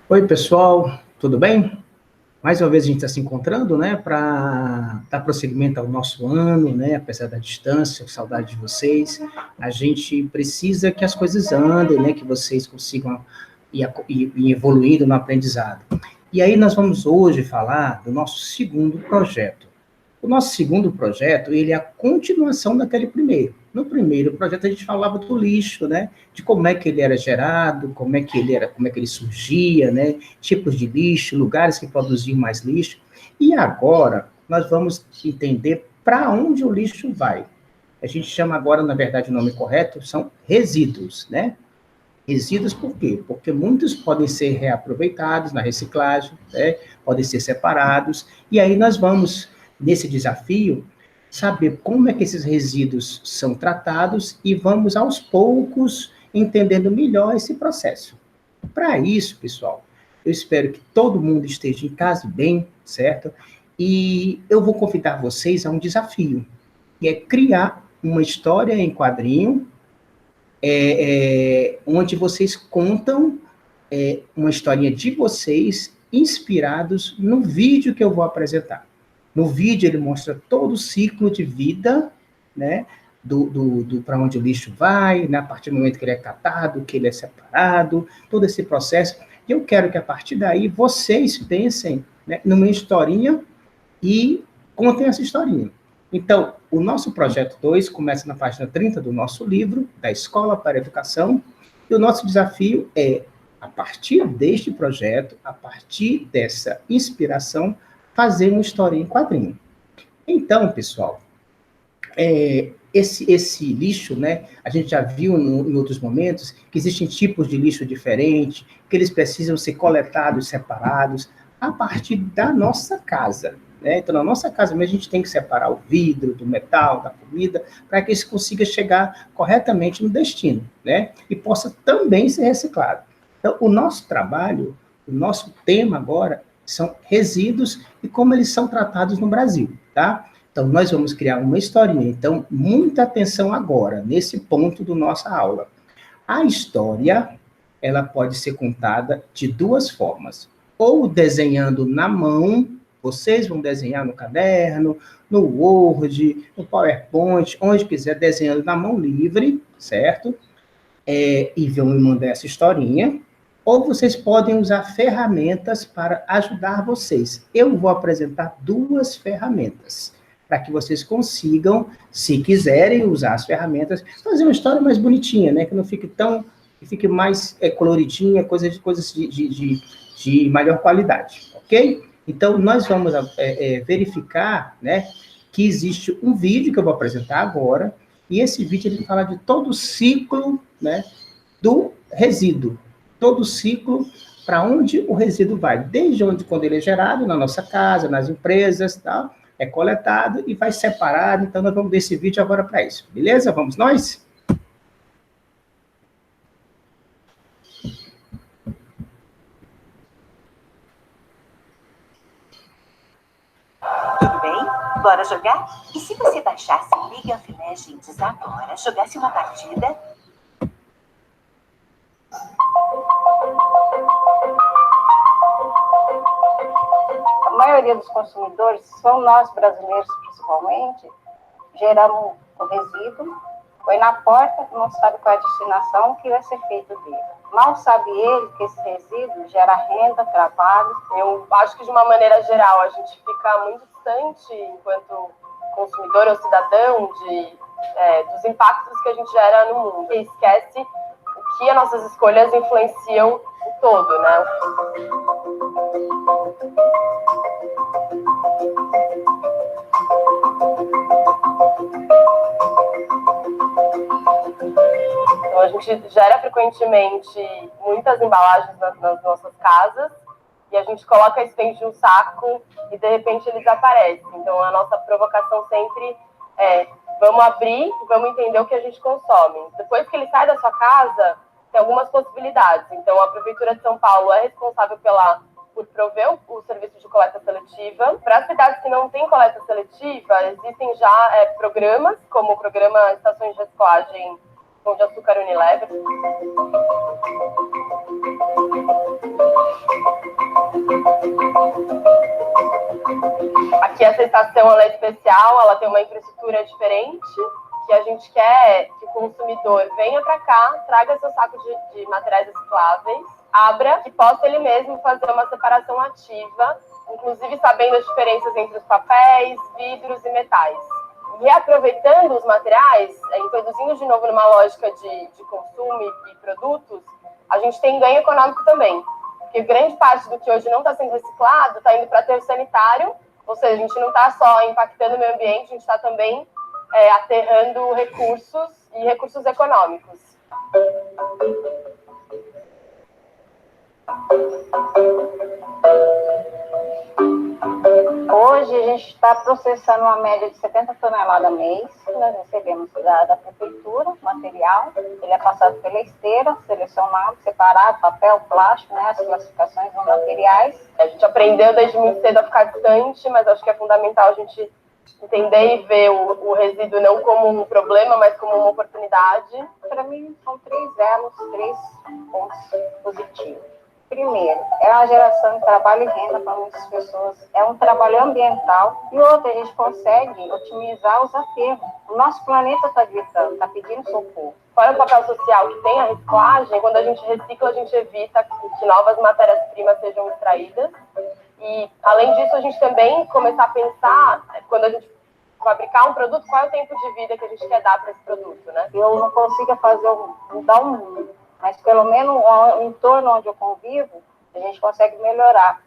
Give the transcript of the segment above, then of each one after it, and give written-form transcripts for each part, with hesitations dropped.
Oi, pessoal, tudo bem? Mais uma vez a gente está se encontrando, né, para dar prosseguimento ao nosso ano, né, apesar da distância, saudade de vocês. A gente precisa que as coisas andem, né, que vocês consigam ir evoluindo no aprendizado. E aí nós vamos hoje falar do nosso segundo projeto. O nosso segundo projeto, ele é a continuação daquele primeiro. No primeiro projeto a gente falava do lixo, né? De como é que ele era gerado, como é que ele surgia, né? Tipos de lixo, lugares que produziam mais lixo. E agora nós vamos entender para onde o lixo vai. A gente chama agora, na verdade, o nome correto são resíduos, né? Resíduos por quê? Porque muitos podem ser reaproveitados na reciclagem, né? Podem ser separados, e aí nós vamos, nesse desafio, saber como é que esses resíduos são tratados e vamos, aos poucos, entendendo melhor esse processo. Para isso, pessoal, eu espero que todo mundo esteja em casa bem, certo? E eu vou convidar vocês a um desafio, que é criar uma história em quadrinho onde vocês contam uma historinha de vocês inspirados no vídeo que eu vou apresentar. No vídeo ele mostra todo o ciclo de vida, né, do para onde o lixo vai, né, a partir do momento que ele é catado, que ele é separado, todo esse processo. E eu quero que a partir daí vocês pensem, né, numa historinha e contem essa historinha. Então, o nosso projeto 2 começa na página 30 do nosso livro, da Escola para a Educação, e o nosso desafio é, a partir deste projeto, a partir dessa inspiração, fazer uma história em quadrinho. Então, pessoal, esse lixo, né, a gente já viu em outros momentos que existem tipos de lixo diferentes, que eles precisam ser coletados, separados, a partir da nossa casa. Né? Então, na nossa casa mesmo, a gente tem que separar o vidro do metal, da comida, para que isso consiga chegar corretamente no destino, né? E possa também ser reciclado. Então, o nosso trabalho, o nosso tema agora, são resíduos e como eles são tratados no Brasil, tá? Então, nós vamos criar uma historinha. Então, muita atenção agora, nesse ponto da nossa aula. A história, ela pode ser contada de duas formas. Ou desenhando na mão, vocês vão desenhar no caderno, no Word, no PowerPoint, onde quiser, desenhando na mão livre, certo? E vão me mandar essa historinha. Ou vocês podem usar ferramentas para ajudar vocês. Eu vou apresentar duas ferramentas para que vocês consigam, se quiserem usar as ferramentas, fazer uma história mais bonitinha, né? Que não fique tão, que fique mais coloridinha, coisas de maior qualidade, ok? Então, nós vamos verificar, né, que existe um vídeo que eu vou apresentar agora, e esse vídeo ele fala de todo o ciclo, né, do resíduo, todo o ciclo para onde o resíduo vai, desde onde, quando ele é gerado, na nossa casa, nas empresas, tá? É coletado e vai separado. Então, nós vamos ver esse vídeo agora para isso. Beleza? Vamos nós? Tudo bem? Bora jogar? E se você baixasse League of Legends agora, jogasse uma partida? A maioria dos consumidores, são nós brasileiros principalmente, geramos o resíduo, põe na porta, não sabe qual é a destinação, o que vai ser feito dele. Mal sabe ele que esse resíduo gera renda, trabalho. Eu acho que, de uma maneira geral, a gente fica muito distante, enquanto consumidor ou cidadão, dos impactos que a gente gera no mundo. E esquece o que as nossas escolhas influenciam o todo, né? Então, a gente gera frequentemente muitas embalagens nas nossas casas e a gente coloca isso dentro de um saco e, de repente, eles aparecem. Então, a nossa provocação sempre é: vamos abrir, vamos entender o que a gente consome. Depois que ele sai da sua casa, tem algumas possibilidades. Então, a Prefeitura de São Paulo é responsável por prover o serviço de coleta seletiva. Para as cidades que não têm coleta seletiva, existem já programas, como o programa Estações de Reciclagem Pão de Açúcar Unilever. Aqui essa estação ela é especial, ela tem uma infraestrutura diferente, que a gente quer que o consumidor venha para cá, traga seu saco de materiais recicláveis, abra e possa ele mesmo fazer uma separação ativa, inclusive sabendo as diferenças entre os papéis, vidros e metais. Reaproveitando os materiais, introduzindo de novo numa lógica de consumo e produtos, a gente tem ganho econômico também. Porque grande parte do que hoje não está sendo reciclado está indo para aterro sanitário, ou seja, a gente não está só impactando o meio ambiente, a gente está também aterrando recursos e recursos econômicos. Hoje a gente está processando uma média de 70 toneladas mês, que nós recebemos da prefeitura, material, ele é passado pela esteira, selecionado, separado, papel, plástico, né, as classificações dos materiais. A gente aprendeu desde muito cedo a ficar distante, mas acho que é fundamental a gente entender e ver o resíduo não como um problema, mas como uma oportunidade. Para mim, são 3 elos, 3 pontos positivos. Primeiro, é uma geração de trabalho e renda para muitas pessoas. É um trabalho ambiental. E outro, a gente consegue otimizar os aterros. O nosso planeta está gritando, está pedindo socorro. Fora o papel social que tem a reciclagem, quando a gente recicla, a gente evita que novas matérias-primas sejam extraídas. E, além disso, a gente também começar a pensar, quando a gente fabricar um produto, qual é o tempo de vida que a gente quer dar para esse produto, né? Eu não consigo mudar o mundo, mas pelo menos o entorno onde eu convivo, a gente consegue melhorar.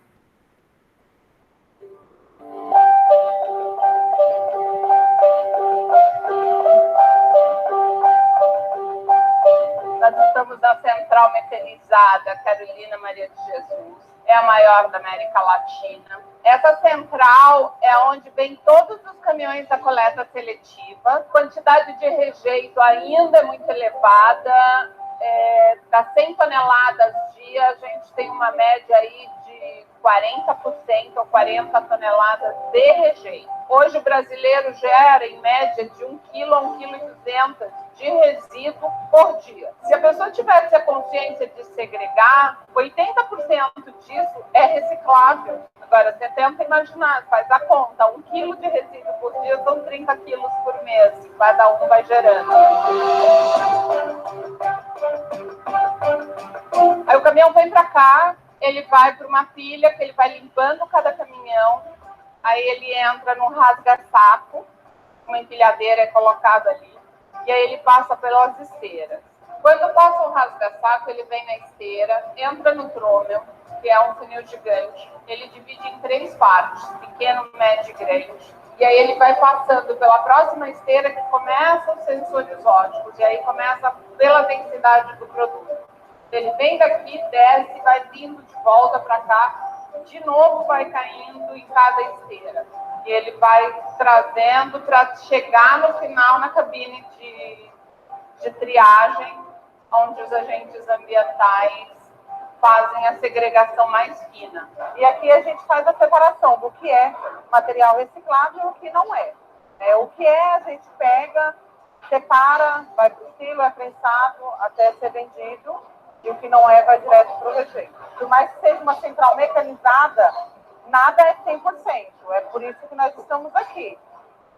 Nós estamos na Central Mecanizada Carolina Maria de Jesus. É a maior da América Latina. Essa central é onde vem todos os caminhões da coleta seletiva. A quantidade de rejeito ainda é muito elevada. Das 100 toneladas dia, a gente tem uma média aí de 40% ou 40 toneladas de rejeito. Hoje o brasileiro gera em média de 1 kg a 1,2 kg de resíduo por dia. Se a pessoa tivesse a consciência de segregar, 80% disso é reciclável. Agora, você tenta imaginar, faz a conta, 1 kg de resíduo por dia são 30 quilos por mês, cada um vai gerando. Aí o caminhão vem para cá, ele vai para uma pilha, que ele vai limpando cada caminhão, aí ele entra no rasga-saco, uma empilhadeira é colocada ali, e aí ele passa pelas esteiras. Quando passa o rasga-saco, ele vem na esteira, entra no trômel, que é um funil gigante, ele divide em 3 partes, pequeno, médio e grande, e aí ele vai passando pela próxima esteira, que começa os sensores óticos, e aí começa pela densidade do produto. Ele vem daqui, desce, vai vindo de volta para cá, de novo vai caindo em cada esteira. E ele vai trazendo para chegar no final na cabine de triagem, onde os agentes ambientais fazem a segregação mais fina. E aqui a gente faz a separação do que é material reciclável e o que não é. O que é, a gente pega, separa, vai para o silo, é prensado até ser vendido, e o que não é, vai direto para o rejeito. Por mais que seja uma central mecanizada, nada é 100%. É por isso que nós estamos aqui,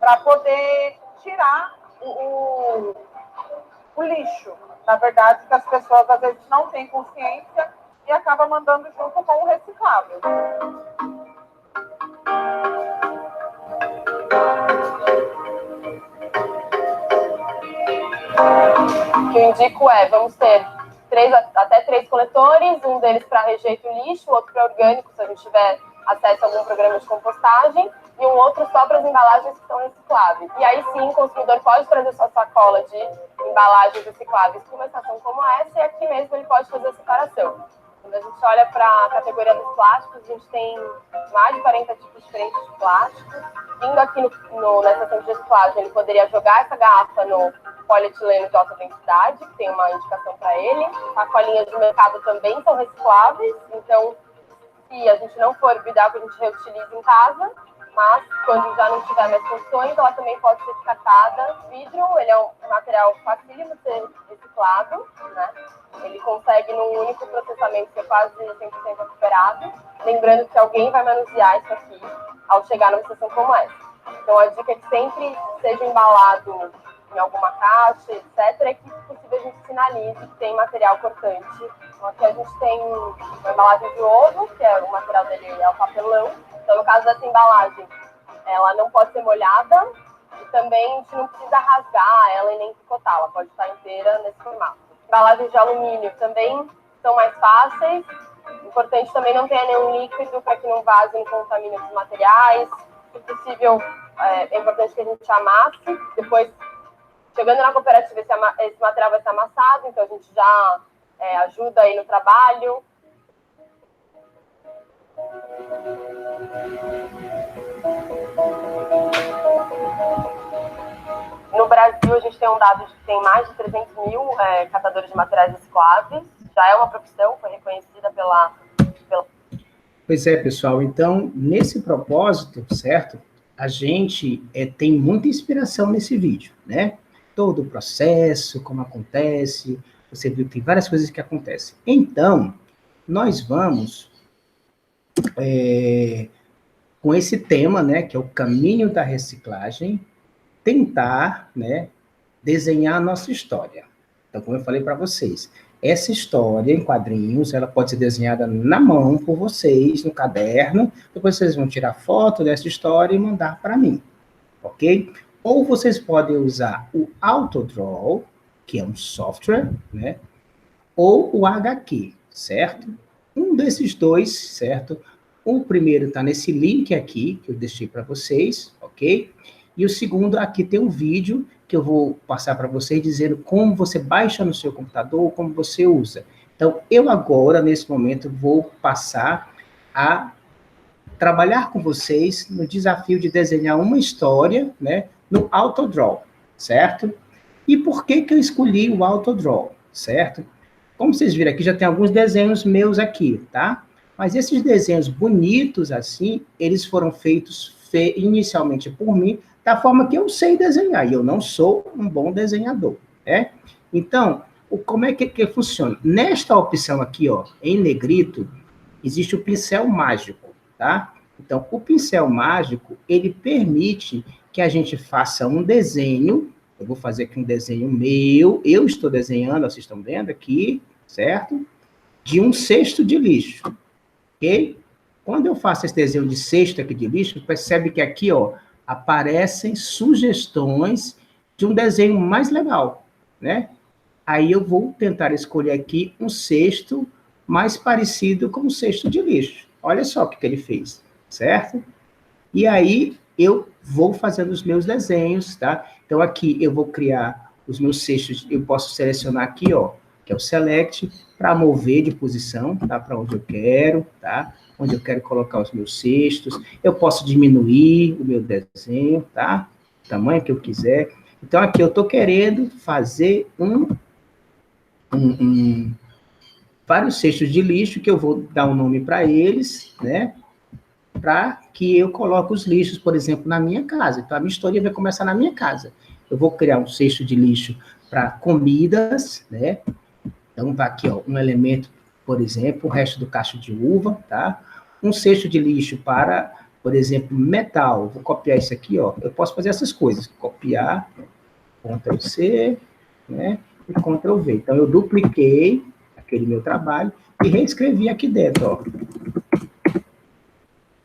para poder tirar o lixo. Na verdade, que as pessoas às vezes não têm consciência e acabam mandando junto com o reciclável. O que eu indico vamos ter até 3 coletores, um deles para rejeito e lixo, o outro para orgânico, se a gente tiver acesso a algum programa de compostagem, e um outro só para as embalagens que são recicláveis. E aí sim, o consumidor pode trazer sua sacola de embalagens recicláveis para uma estação como essa, e aqui mesmo ele pode fazer a separação. Quando a gente olha para a categoria dos plásticos, a gente tem mais de 40 tipos diferentes de plástico. Vindo aqui na estação de reciclagem, ele poderia jogar essa garrafa no polietileno de alta densidade, que tem uma indicação para ele. Sacolinhas de mercado também são recicláveis, então, se a gente não for vidar, que a gente reutiliza em casa. mas quando já não tiver mais funções, ela também pode ser descartada. O vidro, ele é um material facílimo de ser reciclado, né? Ele consegue, num único processamento, ser quase 100% recuperado. Lembrando que alguém vai manusear isso aqui ao chegar numa situação como essa. Então, a dica é que sempre seja embalado em alguma caixa, etc., é que, se possível, a gente sinalize que tem material cortante. Então, aqui a gente tem uma embalagem de ovo, que é o material dele é o papelão. Então, no caso dessa embalagem, ela não pode ser molhada e também a gente não precisa rasgar ela e nem picotar, ela pode estar inteira nesse formato. Embalagens de alumínio também são mais fáceis. Importante também não ter nenhum líquido para que não vaze, não contamine os materiais. Se possível, é importante que a gente amasse. Depois, chegando na cooperativa, esse material vai ser amassado, então a gente já ajuda aí no trabalho. No Brasil, a gente tem um dado de que tem mais de 300 mil catadores de materiais recicláveis. Já é uma profissão, foi reconhecida pela... Pois é, pessoal. Então, nesse propósito, certo? A gente tem muita inspiração nesse vídeo, né? Todo o processo, como acontece. Você viu que tem várias coisas que acontecem. Então, nós vamos... com esse tema, né, que é o caminho da reciclagem, tentar, né, desenhar a nossa história. Então, como eu falei para vocês, essa história em quadrinhos, ela pode ser desenhada na mão por vocês, no caderno, depois vocês vão tirar foto dessa história e mandar para mim, ok? Ou vocês podem usar o AutoDraw, que é um software, né, ou o HQ, certo? Um desses dois, certo? O primeiro está nesse link aqui, que eu deixei para vocês, ok? E o segundo, aqui tem um vídeo que eu vou passar para vocês, dizendo como você baixa no seu computador, como você usa. Então, eu agora, nesse momento, vou passar a trabalhar com vocês no desafio de desenhar uma história, né, no AutoDraw, certo? E por que que eu escolhi o AutoDraw, certo? Como vocês viram aqui, já tem alguns desenhos meus aqui, tá? Mas esses desenhos bonitos assim, eles foram feitos inicialmente por mim, da forma que eu sei desenhar, e eu não sou um bom desenhador, né? Então, como é que funciona? Nesta opção aqui, ó, em negrito, existe o pincel mágico, tá? Então, o pincel mágico, ele permite que a gente faça um desenho. Eu vou fazer aqui um desenho meu, eu estou desenhando, vocês estão vendo aqui, certo? De um cesto de lixo, ok? Quando eu faço esse desenho de cesto aqui de lixo, percebe que aqui, ó, aparecem sugestões de um desenho mais legal, né? Aí eu vou tentar escolher aqui um cesto mais parecido com um cesto de lixo. Olha só o que ele fez, certo? E aí eu vou fazendo os meus desenhos, tá? Então aqui eu vou criar os meus cestos, eu posso selecionar aqui, ó, que é o Select, para mover de posição, tá? Para onde eu quero, tá? Onde eu quero colocar os meus cestos. Eu posso diminuir o meu desenho, tá? O tamanho que eu quiser. Então aqui eu estou querendo fazer vários cestos de lixo, que eu vou dar um nome para eles, né? Para que eu coloque os lixos, por exemplo, na minha casa. Então, a minha história vai começar na minha casa. Eu vou criar um cesto de lixo para comidas, né? Então, tá aqui, ó, um elemento, por exemplo, o resto do cacho de uva, tá? Um cesto de lixo para, por exemplo, metal. Vou copiar isso aqui, ó. Eu posso fazer essas coisas. Copiar, Ctrl+C, né? E Ctrl+V. Então, eu dupliquei aquele meu trabalho e reescrevi aqui dentro, ó.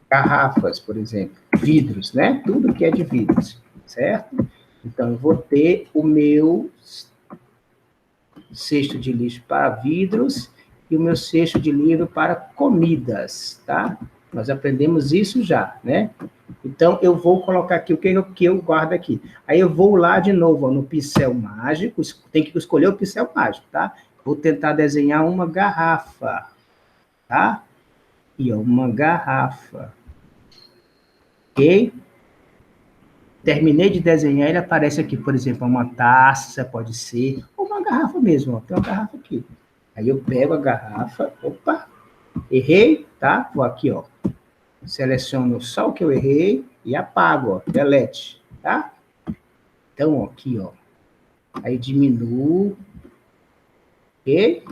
Garrafas, por exemplo, vidros, né? Tudo que é de vidros, certo? Então, eu vou ter o meu cesto de lixo para vidros e o meu cesto de lixo para comidas, tá? Nós aprendemos isso já, né? Então, eu vou colocar aqui o que eu guardo aqui. Aí, eu vou lá de novo, ó, no pincel mágico, tem que escolher o pincel mágico, tá? Vou tentar desenhar uma garrafa, tá? E ó, uma garrafa. Ok? Terminei de desenhar, ele aparece aqui, por exemplo, uma taça, pode ser, ou uma garrafa mesmo, ó, tem uma garrafa aqui. Aí eu pego a garrafa, opa, errei, tá? Vou aqui, ó, seleciono só o que eu errei e apago, ó, delete, tá? Então, ó, aqui, ó, aí diminuo, ok?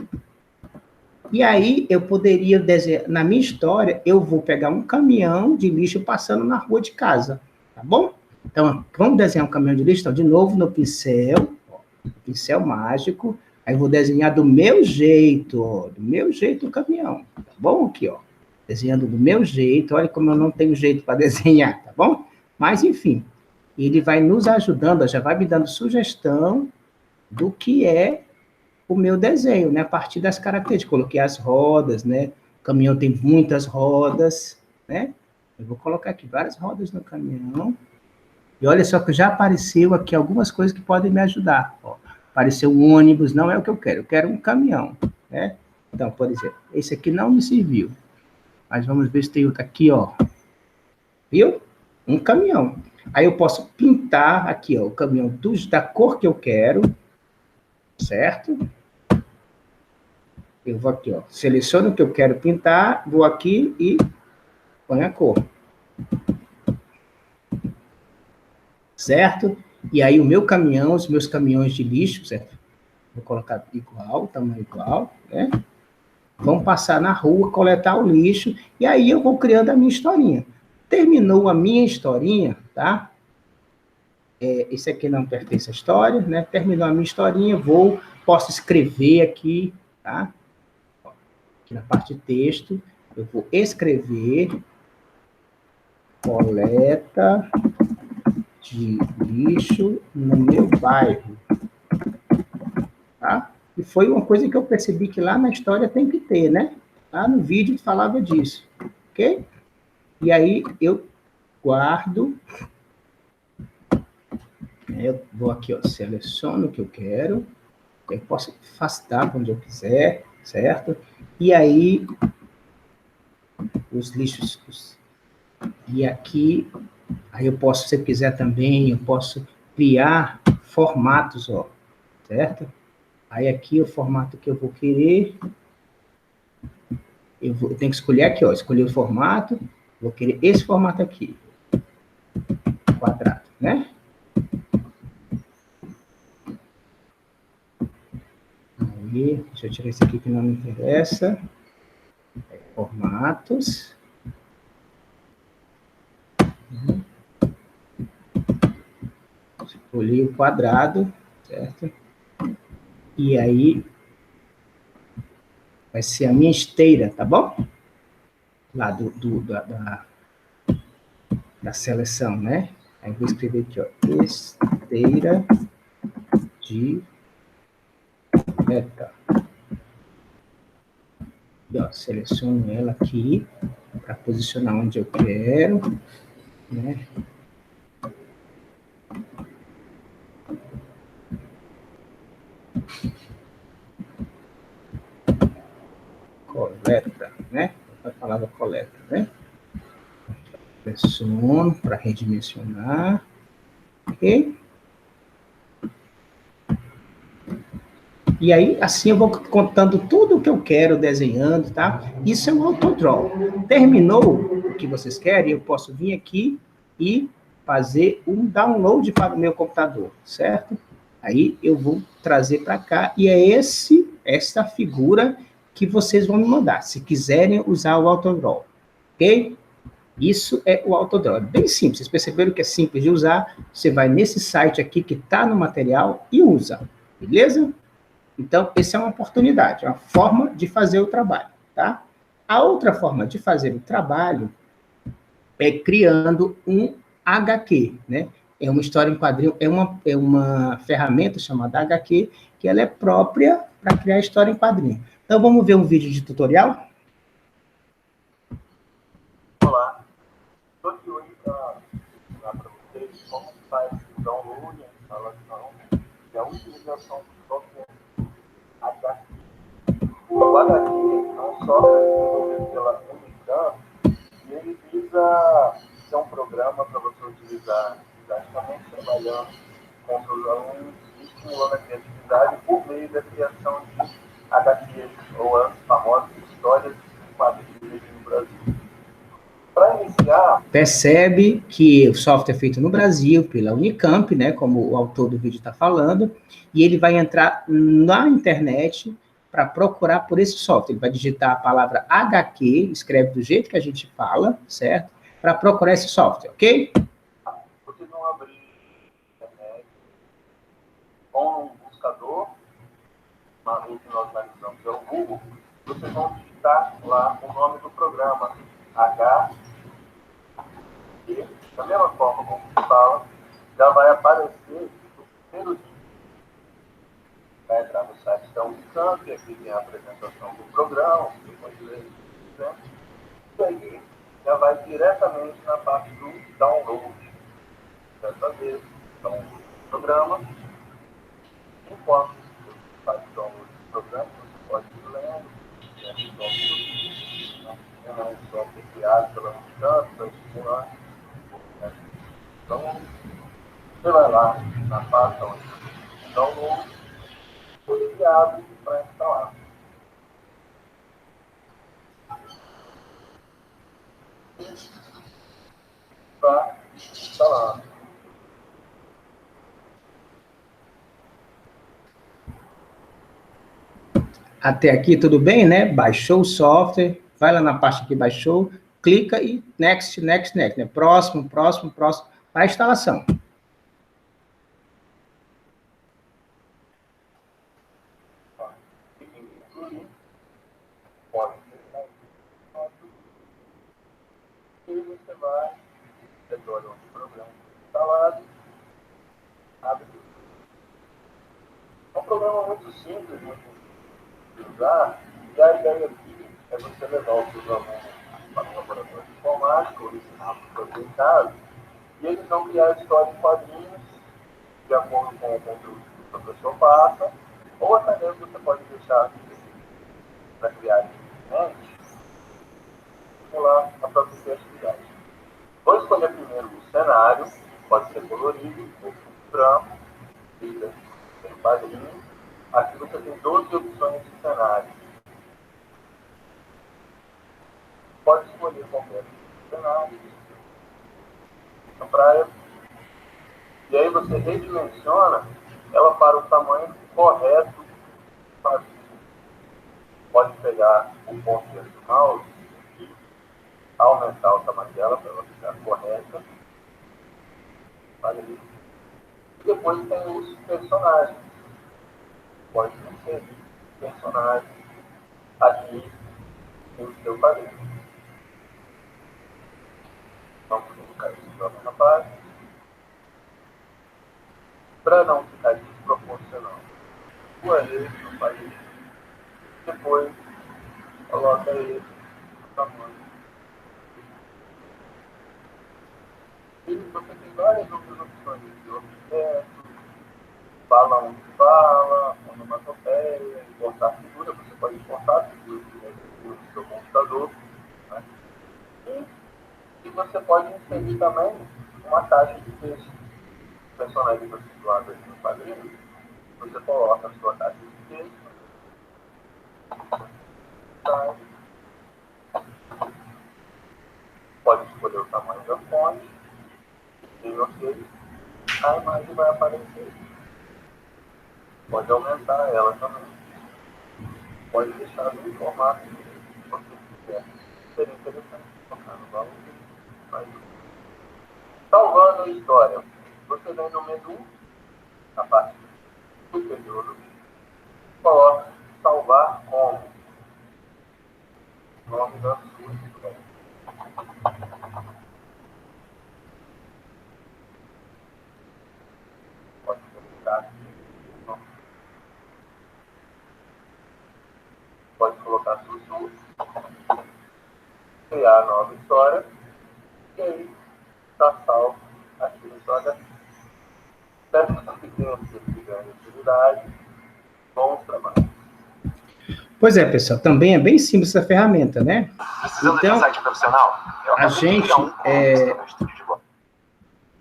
E aí eu poderia desenhar, na minha história, eu vou pegar um caminhão de lixo passando na rua de casa, tá bom? Então, vamos desenhar um caminhão de lixo, então, de novo no pincel, ó, pincel mágico, aí eu vou desenhar do meu jeito, ó, do meu jeito o caminhão, tá bom? Aqui, ó, desenhando do meu jeito, olha como eu não tenho jeito para desenhar, tá bom? Mas, enfim, ele vai nos ajudando, ó, já vai me dando sugestão do que é o meu desenho, né? A partir das características. Coloquei as rodas, né? O caminhão tem muitas rodas, né? Eu vou colocar aqui várias rodas no caminhão. E olha só que já apareceu aqui algumas coisas que podem me ajudar. Ó, apareceu um ônibus, não é o que eu quero um caminhão, né? Então, por exemplo, esse aqui não me serviu. Mas vamos ver se tem outro aqui, ó. Viu? Um caminhão. Aí eu posso pintar aqui, ó, o caminhão da cor que eu quero, certo? Eu vou aqui, ó, seleciono o que eu quero pintar, vou aqui e ponho a cor. Certo? E aí o meu caminhão, os meus caminhões de lixo, certo? Vou colocar igual, tamanho igual, né? Vão passar na rua, coletar o lixo, e aí eu vou criando a minha historinha. Terminou a minha historinha, tá? Esse aqui não pertence à história, né? Terminou a minha historinha, posso escrever aqui, tá? Aqui na parte de texto, eu vou escrever coleta de lixo no meu bairro, tá? E foi uma coisa que eu percebi que lá na história tem que ter, né? Lá no vídeo falava disso, ok? E aí eu guardo, eu vou aqui, ó, seleciono o que eu quero, eu posso afastar para onde eu quiser, certo? E aí, os lixos, e aqui, aí eu posso, se eu quiser também, eu posso criar formatos, ó, certo? Aí aqui o formato que eu vou querer, eu tenho que escolher aqui, ó, escolher o formato, vou querer esse formato aqui, quadrado, né? Aí, deixa eu tirar esse aqui que não me interessa. Formatos. Escolhi o quadrado, certo? E aí, vai ser a minha esteira, tá bom? Lá da seleção, né? Aí vou escrever aqui, ó, esteira de meta. E, ó, seleciono ela aqui para posicionar onde eu quero, né? Coleta, né? A palavra coleta, né? Pressiono para redimensionar, ok? E aí, assim eu vou contando tudo o que eu quero, desenhando, tá? Isso é um autodraw. Terminou o que vocês querem, eu posso vir aqui e fazer um download para o meu computador, certo? Aí eu vou trazer para cá, e é essa figura que vocês vão me mandar, se quiserem usar o autodraw, ok? Isso é o autodraw, bem simples, vocês perceberam que é simples de usar, você vai nesse site aqui que está no material e usa, beleza? Então, essa é uma oportunidade, uma forma de fazer o trabalho, tá? A outra forma de fazer o trabalho é criando um HQ, né? É uma história em quadrinho, é uma ferramenta chamada HQ, que ela é própria para criar história em quadrinho. Então, vamos ver um vídeo de tutorial? Olá, estou aqui hoje para ensinar para vocês como faz o download, a instalação e a utilização do software HQ. O HQ é um software desenvolvido pela Unicamp e ele visa ser um programa para você utilizar didaticamente, trabalhando com os alunos e estimulando a criatividade por meio da criação de HQs, ou as famosas histórias em quadrinhos no Brasil. Para iniciar, percebe que o software é feito no Brasil, pela Unicamp, né, como o autor do vídeo está falando, e ele vai entrar na internet para procurar por esse software. Ele vai digitar a palavra HQ, escreve do jeito que a gente fala, certo? Para procurar esse software, ok? Vocês vão abrir a internet com um buscador, uma rede que nós analisamos, é o Google. Vocês vão digitar lá o nome do programa, HQ. Da mesma forma como se fala, já vai aparecer o primeiro link. Vai entrar no site da Unicamp, aqui tem a apresentação do programa, depois ler, né? E aí já vai diretamente na parte do download. Dessa vez, download do programa. Enquanto você faz o download do programa, você pode ir lendo, é um software criado pela Unicamp, para estimular. Então, você vai lá na parte onde download, ele abre para instalar. Para instalar. Até aqui tudo bem, né? Baixou o software, vai lá na parte que baixou, clica e next, next, next, né? Próximo, próximo, próximo, para a instalação. E você vai, retorna o programa instalado, abre. É um programa muito simples, muito de usar, e a ideia aqui é você levar os seus alunos para o laboratório de informática, ou ensinar para fazer em casa, e eles vão criar histórias em quadrinhos, de acordo com o conteúdo que o professor passa, ou até mesmo você pode deixar para criar internet, simular a própria atividade. Vou escolher primeiro o cenário, pode ser colorido, ou branco, fica sem quadrinho. Aqui você tem 12 opções de cenário. Pode escolher qualquer cenário, na praia, e aí você redimensiona ela para o tamanho correto do quadrinho. Pode pegar o ponto do mouse e aumentar o tamanho dela para ela ficar correta. E depois tem os personagens. Pode inserir personagens aqui no seu quadrinho. Vamos colocar isso na página. Para não ficar desproporcional. O ele no quadrinho. Depois coloca ele no tamanho. E você tem várias outras opções de objetos, balão de bala, onomatopeia, importar figura. Você pode importar figuras do seu computador. Né? E você pode inserir também uma caixa de texto. O personagem está situado aqui no quadrinho. Você coloca a sua caixa de texto. Pode escolher o tamanho da fonte e você, a imagem vai aparecer. Pode aumentar ela também. Pode deixar no formato que você quiser. Seria interessante colocar no valor. Salvando a história. Você vem no menu, na parte superior do vídeo, coloca salvar como nome da sua história. Pode colocar aqui. Pode colocar Sussu, criar a nova história, e aí está salvo aqui no seu HD. Peço que tenham de grande utilidade. Bons trabalhos. Pois é, pessoal, também é bem simples essa ferramenta, né? Precisando Então, de um site profissional?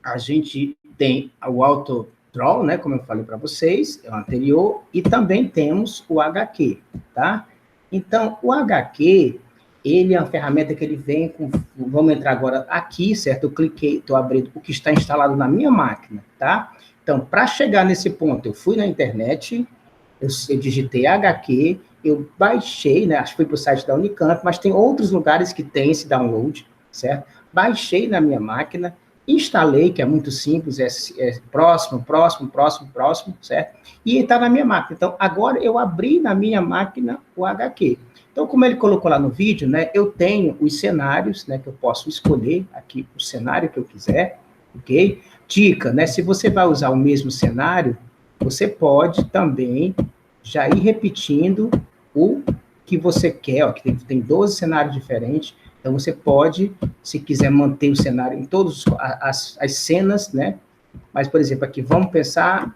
a gente tem o AutoDraw, né, como eu falei para vocês, é o anterior, e também temos o HQ, tá? Então, o HQ, ele é uma ferramenta que ele vem com... Vamos entrar agora aqui, certo? Eu cliquei, estou abrindo o que está instalado na minha máquina, tá? Então, para chegar nesse ponto, eu fui na internet, eu digitei HQ, eu baixei, né? Acho que foi para o site da Unicamp, mas tem outros lugares que tem esse download, certo? Baixei na minha máquina, instalei, que é muito simples, próximo, certo? E está na minha máquina. Então, agora eu abri na minha máquina o HQ. Então, como ele colocou lá no vídeo, né, eu tenho os cenários, né, que eu posso escolher aqui o cenário que eu quiser, ok? Dica, né, se você vai usar o mesmo cenário, você pode também já ir repetindo o que você quer, ó, que tem 12 cenários diferentes, então você pode, se quiser manter o cenário em todas as cenas, né, mas, por exemplo, aqui, vamos pensar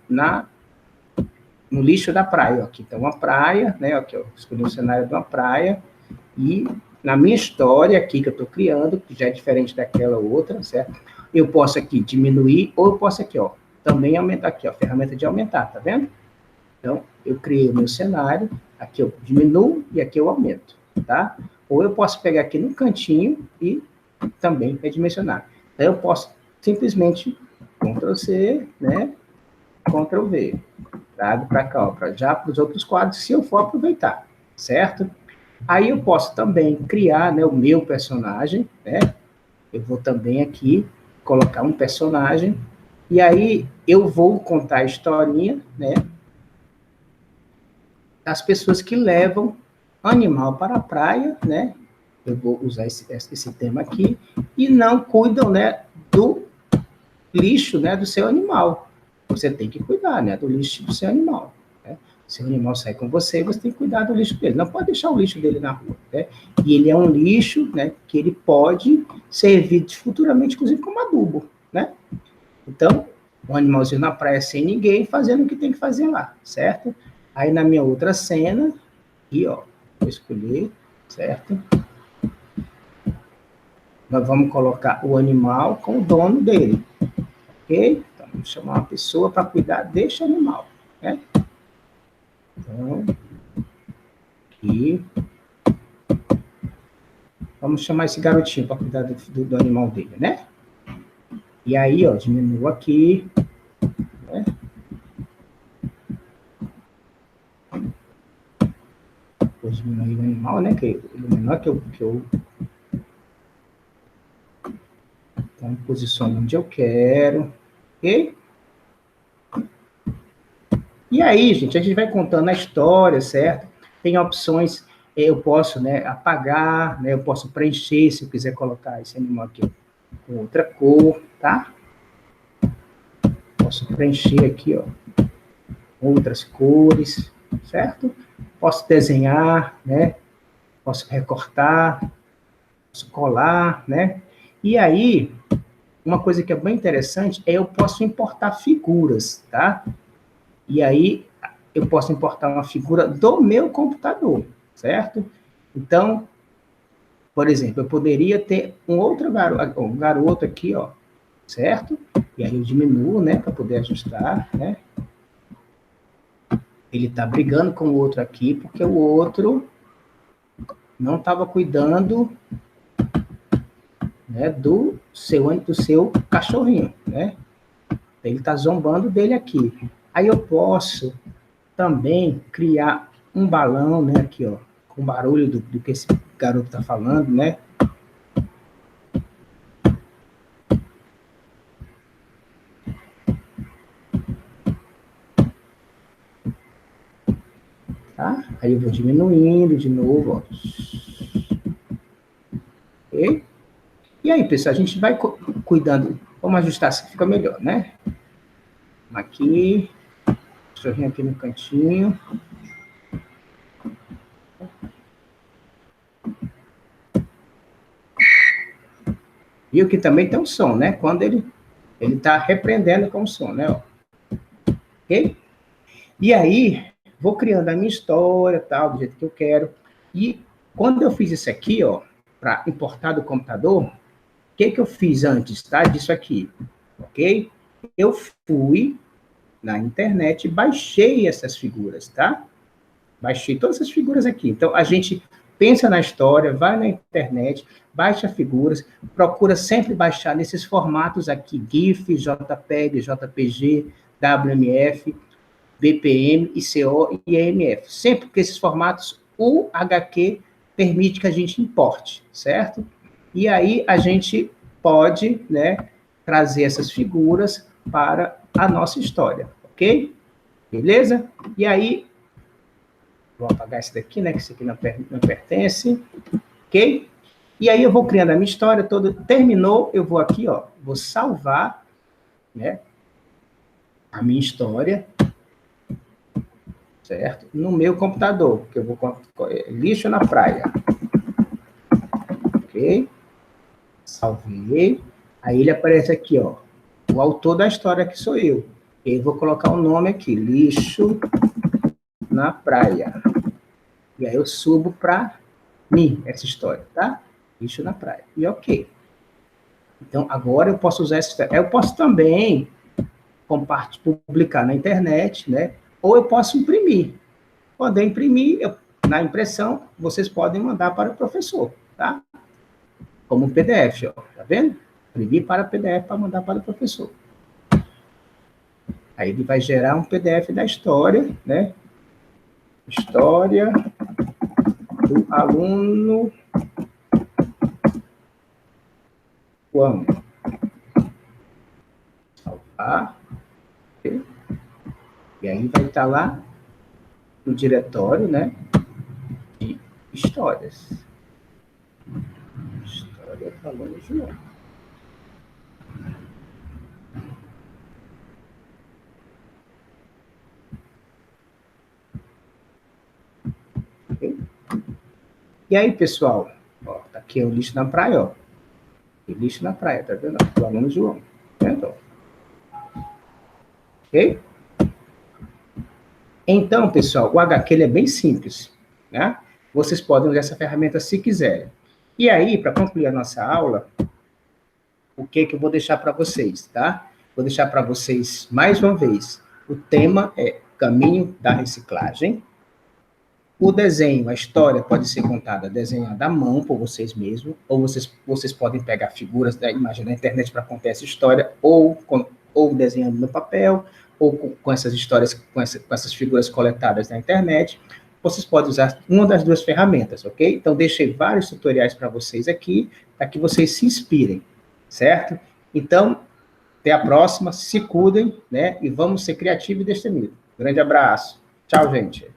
no lixo da praia, ó, aqui tem uma praia, né, aqui eu escolhi um cenário de uma praia, e na minha história aqui que eu estou criando, que já é diferente daquela outra, certo? Eu posso aqui diminuir, ou eu posso aqui, ó, também aumentar aqui, ó, ferramenta de aumentar, tá vendo? Então, eu criei o meu cenário, aqui eu diminuo e aqui eu aumento, tá? Ou eu posso pegar aqui no cantinho e também redimensionar. Então, eu posso simplesmente Ctrl+C, né, Ctrl+V, trago para cá, ó, já para os outros quadros, se eu for aproveitar, certo? Aí eu posso também criar, né, o meu personagem, né? Eu vou também aqui colocar um personagem, e aí eu vou contar a historinha, né, das pessoas que levam animal para a praia, né? Eu vou usar esse tema aqui, e não cuidam, né, do lixo, né, do seu animal. Você tem que cuidar, né, do lixo do seu animal. Né? Se o animal sai com você, você tem que cuidar do lixo dele. Não pode deixar o lixo dele na rua. Né? E ele é um lixo, né, que ele pode servir futuramente, inclusive, como adubo. Né? Então, um animalzinho na praia sem ninguém, fazendo o que tem que fazer lá, certo? Aí, na minha outra cena, aqui, ó, vou escolher, certo? Nós vamos colocar o animal com o dono dele, ok? Então, vamos chamar uma pessoa para cuidar deste animal, né? Então, aqui. Vamos chamar esse garotinho para cuidar do animal dele, né? E aí, ó, diminuo aqui, né? Vou diminuir o animal, né? Que ele é menor que eu... Então, posiciono onde eu quero, ok? E aí, gente, a gente vai contando a história, certo? Tem opções, eu posso, né, apagar, né? Eu posso preencher, se eu quiser colocar esse animal aqui com outra cor, tá? Posso preencher aqui, ó, outras cores, certo? Posso desenhar, né? Posso recortar, posso colar, né? E aí, uma coisa que é bem interessante é eu posso importar figuras, tá? E aí, eu posso importar uma figura do meu computador, certo? Então, por exemplo, eu poderia ter um garoto aqui, ó, certo? E aí eu diminuo, né, para poder ajustar, né? Ele está brigando com o outro aqui, porque o outro não estava cuidando, né, do seu cachorrinho, né? Ele está zombando dele aqui. Aí eu posso também criar um balão, né, aqui, ó, com barulho do que esse garoto está falando, né? Tá? Aí eu vou diminuindo de novo, ó. Ok? E aí, pessoal, a gente vai cuidando. Vamos ajustar se fica melhor, né? Aqui. Deixa eu vir aqui no cantinho. Viu que também tem um som, né? Quando ele está repreendendo com o som, né? Ó. Ok? E aí, vou criando a minha história, tal, do jeito que eu quero. E quando eu fiz isso aqui, ó, para importar do computador, o que eu fiz antes, tá? Disso aqui, ok? Eu fui na internet e baixei essas figuras, tá? Baixei todas essas figuras aqui. Então, a gente pensa na história, vai na internet, baixa figuras, procura sempre baixar nesses formatos aqui, GIF, JPEG, JPG, WMF, BPM, ICO e EMF. Sempre que esses formatos, o HQ permite que a gente importe, certo? E aí a gente pode, né, trazer essas figuras para a nossa história, ok? Beleza? E aí, vou apagar esse daqui, né, que esse aqui não pertence, ok? E aí eu vou criando a minha história toda, terminou, eu vou aqui, ó, vou salvar, né, a minha história, certo? No meu computador, que eu vou lixo na praia. Ok? Salvei. Aí ele aparece aqui, ó. O autor da história que sou eu. E eu vou colocar o nome aqui, lixo na praia. E aí eu subo para mim essa história, tá? Lixo na praia. E ok. Então agora eu posso usar essa história. Eu posso também publicar na internet, né? Ou eu posso imprimir. Quando eu imprimir, na impressão, vocês podem mandar para o professor, tá? Como um PDF, ó, tá vendo? Imprimir para PDF para mandar para o professor. Aí ele vai gerar um PDF da história, né? História do aluno João. Salvar. Ok? E aí vai estar lá no diretório, né, de histórias. História do aluno João. Okay? E aí, pessoal, ó, tá aqui o lixo na praia, ó. Tem lixo na praia, tá vendo? Do aluno João. Tá vendo? Ok? Então, pessoal, o HQ ele é bem simples, né? Vocês podem usar essa ferramenta se quiserem. E aí, para concluir a nossa aula, o que eu vou deixar para vocês, tá? Vou deixar para vocês, mais uma vez, o tema é Caminho da Reciclagem. O desenho, a história pode ser contada, desenhada à mão por vocês mesmos, ou vocês podem pegar figuras da imagem da internet para contar essa história, ou desenhando no papel, ou com essas histórias, com essas figuras coletadas na internet. Vocês podem usar uma das duas ferramentas, ok? Então, deixei vários tutoriais para vocês aqui, para que vocês se inspirem, certo? Então, até a próxima, se cuidem, né? E vamos ser criativos e destemidos. Grande abraço. Tchau, gente.